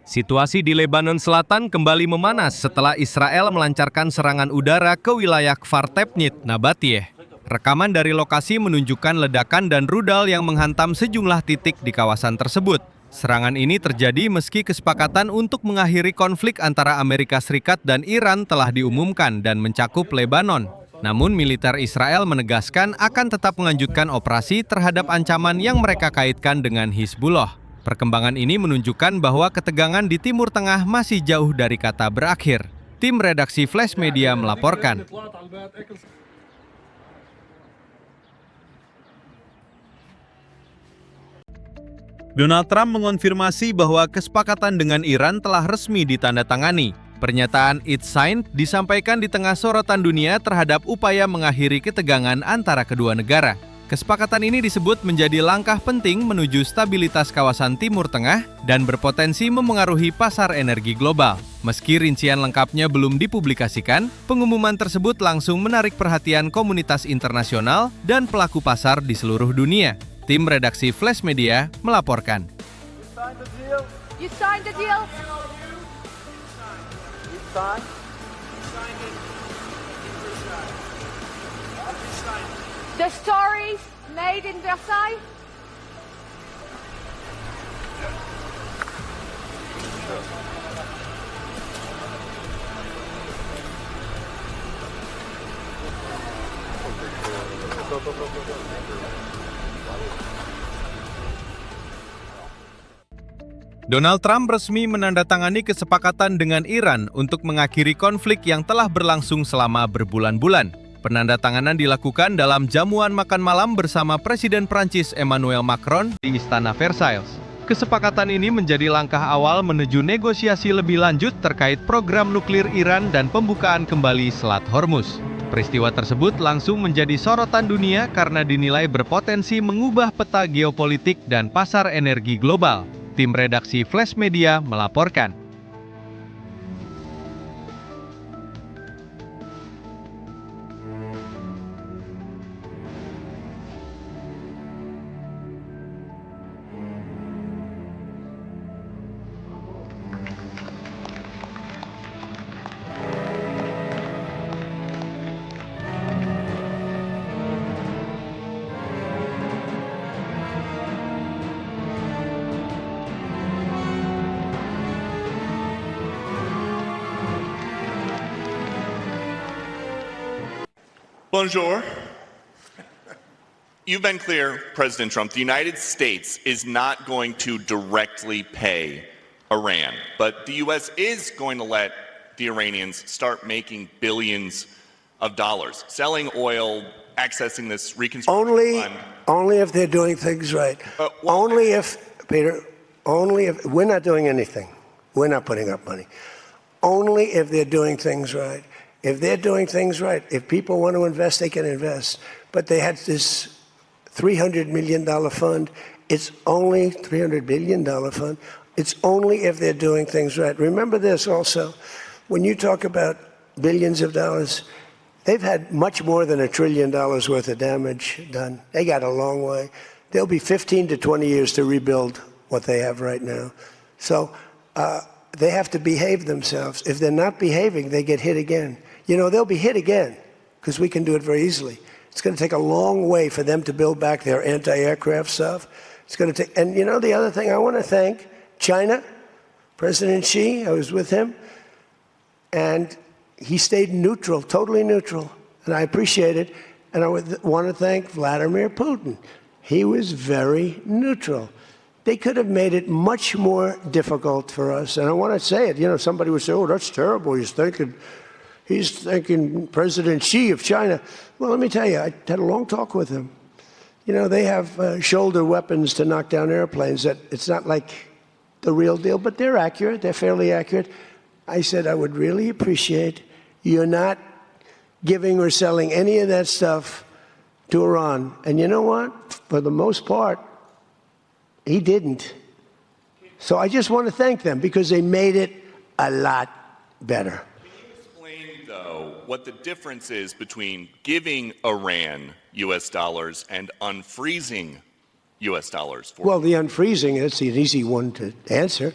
Situasi di Lebanon Selatan kembali memanas setelah Israel melancarkan serangan udara ke wilayah Kfar Tebnit, Nabatieh. Rekaman dari lokasi menunjukkan ledakan dan rudal yang menghantam sejumlah titik di kawasan tersebut. Serangan ini terjadi meski kesepakatan untuk mengakhiri konflik antara Amerika Serikat dan Iran telah diumumkan dan mencakup Lebanon. Namun militer Israel menegaskan akan tetap melanjutkan operasi terhadap ancaman yang mereka kaitkan dengan Hizbullah. Perkembangan ini menunjukkan bahwa ketegangan di Timur Tengah masih jauh dari kata berakhir. Tim redaksi Flash Media melaporkan. Donald Trump mengonfirmasi bahwa kesepakatan dengan Iran telah resmi ditandatangani. Pernyataan "It's signed" disampaikan di tengah sorotan dunia terhadap upaya mengakhiri ketegangan antara kedua negara. Kesepakatan ini disebut menjadi langkah penting menuju stabilitas kawasan Timur Tengah dan berpotensi memengaruhi pasar energi global. Meski rincian lengkapnya belum dipublikasikan, pengumuman tersebut langsung menarik perhatian komunitas internasional dan pelaku pasar di seluruh dunia. Tim redaksi Flash Media melaporkan. You signed the deal? The stories made in Versailles? Donald Trump resmi menandatangani kesepakatan dengan Iran untuk mengakhiri konflik yang telah berlangsung selama berbulan-bulan. Penandatanganan dilakukan dalam jamuan makan malam bersama Presiden Prancis Emmanuel Macron di Istana Versailles. Kesepakatan ini menjadi langkah awal menuju negosiasi lebih lanjut terkait program nuklir Iran dan pembukaan kembali Selat Hormuz. Peristiwa tersebut langsung menjadi sorotan dunia karena dinilai berpotensi mengubah peta geopolitik dan pasar energi global. Tim redaksi Flash Media melaporkan. Bonjour. You've been clear, President Trump, the United States is not going to directly pay Iran, but the U.S. is going to let the Iranians start making billions of dollars, selling oil, accessing this reconstruction fund. Only if they're doing things right. Only if we're not doing anything. We're not putting up money. Only if they're doing things right. If they're doing things right, if people want to invest, they can invest. But they had this $300 million fund. It's only $300 billion fund. It's only if they're doing things right. Remember this also. When you talk about billions of dollars, they've had much more than $1 trillion worth of damage done. They got a long way. There'll be 15 to 20 years to rebuild what they have right now. So they have to behave themselves. If they're not behaving, they get hit again. You know, they'll be hit again because we can do it very easily. It's going to take a long way for them to build back their anti-aircraft stuff. It's going to take, and you know, the other thing I want to thank China, President Xi. I was with him, and he stayed neutral, totally neutral, and I appreciate it. And I want to thank Vladimir Putin. He was very neutral. They could have made it much more difficult for us. And I want to say it. You know, somebody would say, "Oh, that's terrible. He's thinking President Xi of China." Well, let me tell you, I had a long talk with him. You know, they have shoulder weapons to knock down airplanes. That it's not like the real deal, but they're accurate. They're fairly accurate. I said, I would really appreciate you're not giving or selling any of that stuff to Iran. And you know what? For the most part, he didn't. So I just want to thank them because they made it a lot better. What the difference is between giving Iran U.S. dollars and unfreezing U.S. dollars for? Well, the unfreezing, it's an easy one to answer.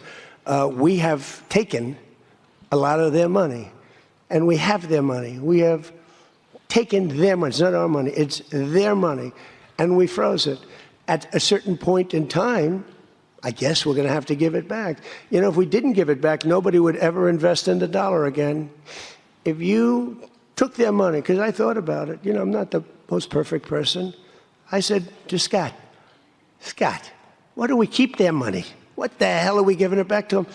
We have taken a lot of their money, and we have their money. We have taken their money. It's not our money. It's their money, and we froze it. At a certain point in time, I guess we're going to have to give it back. You know, if we didn't give it back, nobody would ever invest in the dollar again. If you took their money, because I thought about it, you know, I'm not the most perfect person. I said to Scott, why do we keep their money? What the hell are we giving it back to them?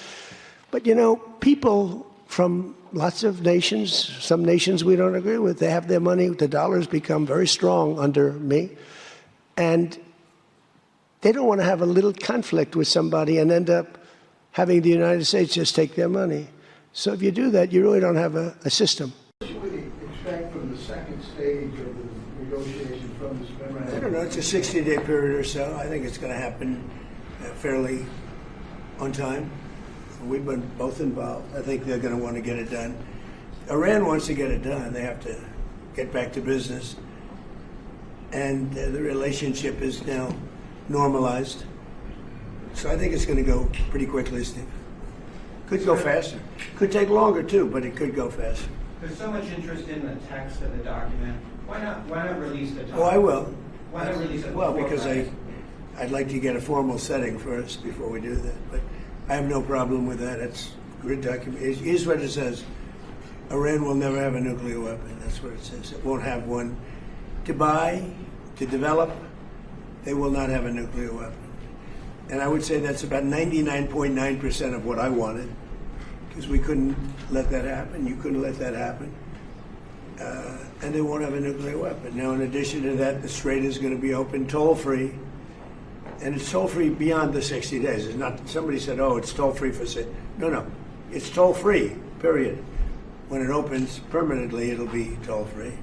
But, you know, people from lots of nations, some nations we don't agree with, they have their money. The dollar's become very strong under me. And they don't want to have a little conflict with somebody and end up having the United States just take their money. So if you do that, you really don't have a system. What should we expect from the second stage of the negotiation from this memorandum? I don't know. It's a 60-day period or so. I think it's going to happen fairly on time. We've been both involved. I think they're going to want to get it done. Iran wants to get it done. They have to get back to business. And the relationship is now normalized. So I think it's going to go pretty quickly, Steve. Could go faster. Could take longer, too, but it could go faster. There's so much interest in the text of the document. Why not release the document? Oh, I will. Why not release it? Well, before because Friday? I'd like to get a formal setting first before we do that. But I have no problem with that. It's a good document. Here's what it says. Iran will never have a nuclear weapon. That's what it says. It won't have one. To buy, to develop, they will not have a nuclear weapon. And I would say that's about 99.9% of what I wanted, because we couldn't let that happen. You couldn't let that happen. And they won't have a nuclear weapon. Now, in addition to that, the Strait is going to be open toll-free. And it's toll-free beyond the 60 days. It's not, somebody said, oh, it's toll-free for, no. It's toll-free, period. When it opens permanently, it'll be toll-free.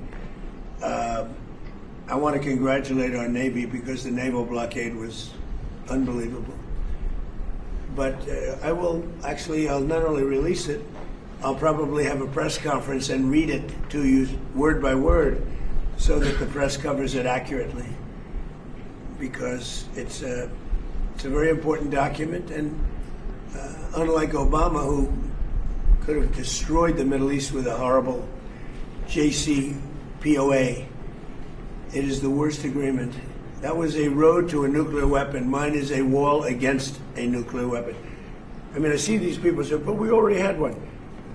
I want to congratulate our Navy because the naval blockade was unbelievable. But I'll not only release it, I'll probably have a press conference and read it to you word by word so that the press covers it accurately. Because it's a very important document, and unlike Obama, who could have destroyed the Middle East with a horrible JCPOA, it is the worst agreement. That was a road to a nuclear weapon. Mine is a wall against a nuclear weapon. I mean, I see these people say, but we already had one.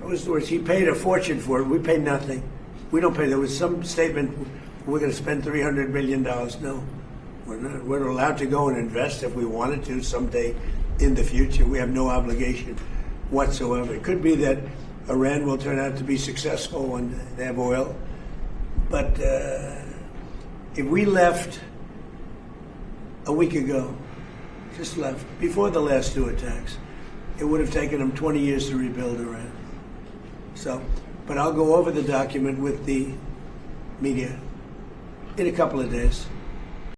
That was the worst. He paid a fortune for it. We paid nothing. We don't pay. There was some statement, we're going to spend $300 million. No, we're not. We're allowed to go and invest if we wanted to someday in the future. We have no obligation whatsoever. It could be that Iran will turn out to be successful when they have oil. But if we left a week ago, just left, before the last two attacks, it would have taken them 20 years to rebuild Iran. So, but I'll go over the document with the media in a couple of days.